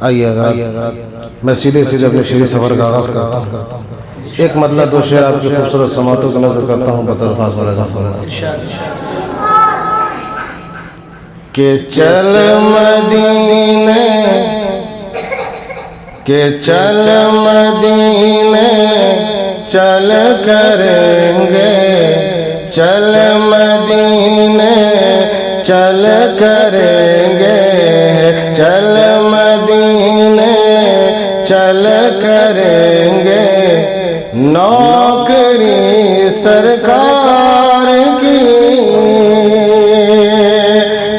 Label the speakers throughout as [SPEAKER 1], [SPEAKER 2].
[SPEAKER 1] آئیے میں سیدھے اپنے شعری سفر کا آغاز کرتا ہوں. ایک مطلع دو شعر آپ کی خوبصورت سماعتوں کو نظر کرتا ہوں بطور خاص ملاحظہ فرمائیں. کہ چل مدینے چل کریں گے، چل مدینے چل کریں گے، چل مدینے چل کریں گے، نوکری سرکار کی.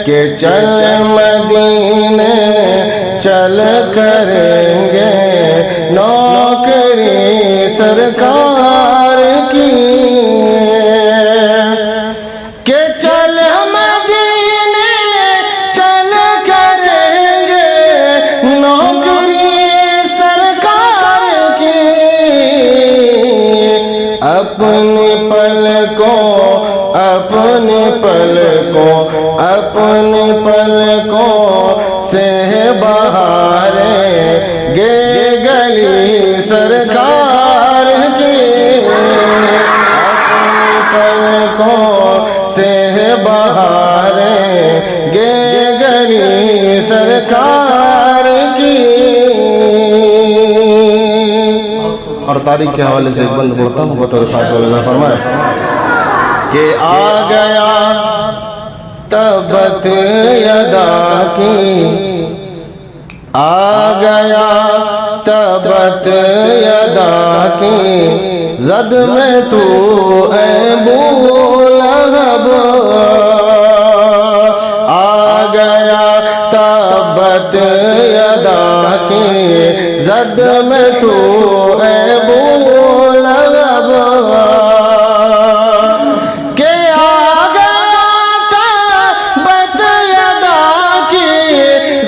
[SPEAKER 1] کہ چل مدینے چل کریں گے، نوکری سرکار کی. کہ چل مدینے چل کریں گے، نوکری سرکار کی. اپنی پلکوں سے بہاریں گے گلی سرکار کی. اپنی پلکوں سے بہاریں گے گلی سرکار کی. اور تاریخ کے حوالے سے ایک بند پڑھتا ہوں بطور خاص ملاحظہ فرمائیں. کہ آ گیا تبت یدا کی، آ گیا تبت یدا کی، زد میں تو اے بولہب. آ گیا تبت یدا کی، زد میں تو اے بولہب.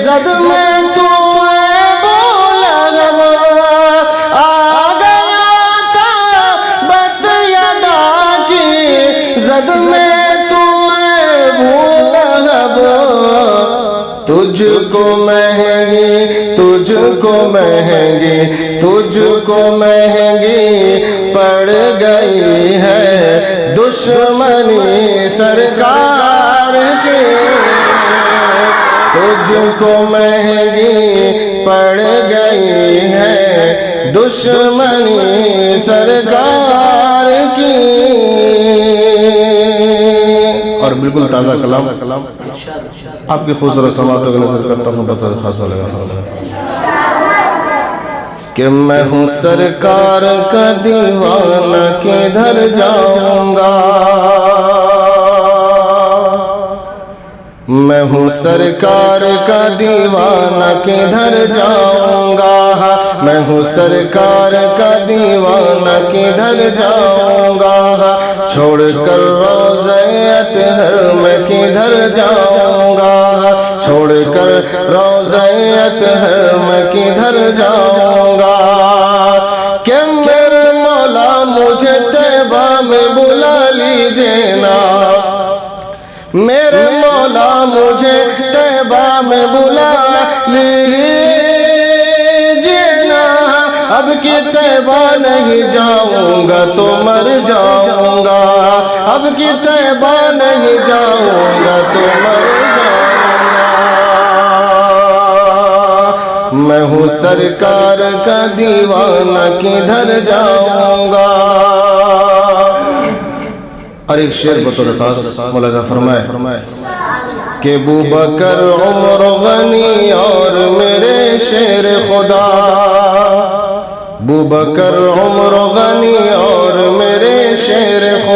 [SPEAKER 1] زد میں تو اے بولہب، آ گیا تبت یدا کی، زد میں تو اے بولہب. تجھ کو مہنگی پڑ گئی ہے دشمنی سرکار کی. تجھ کو مہنگی پڑ گئی ہے دشمنی سرکار کی. اور بالکل تازہ کلام آپ کی خوبصورت سماعتوں کو نظر کرتا ہوں بطور خاص ملاحظہ. کہ میں ہوں سرکار کا دیوانہ کدھر جاؤں گا، میں ہوں سرکار کا دیوانہ کدھر جاؤں گا، میں ہوں سرکار کا دیوانہ کدھر جاؤں گا. چھوڑ کر روضہ اطہر میں کدھر جاؤں گا، چھوڑ کر روضہ اطہر میں کدھر جاؤں گا. کہ میرے مولا مجھے طیبہ میں بلا لیجیے نا، میرے مولا مجھے طیبہ میں بلا لیجیے نا. اب کی طیبہ نہیں جاؤں گا تو مر جاؤں گا، اب کی طیبہ نہیں جاؤں گا تو مر جاؤں گا. میں ہوں سرکار کا دیوانہ کدھر جاؤں گا. اور ایک شعر بطور خاص ملاحظہ فرمائے. کہ ابوبکر عمر غنی اور میرے شیر خدا، ابوبکر عمر غنی اور میرے شیر خدا.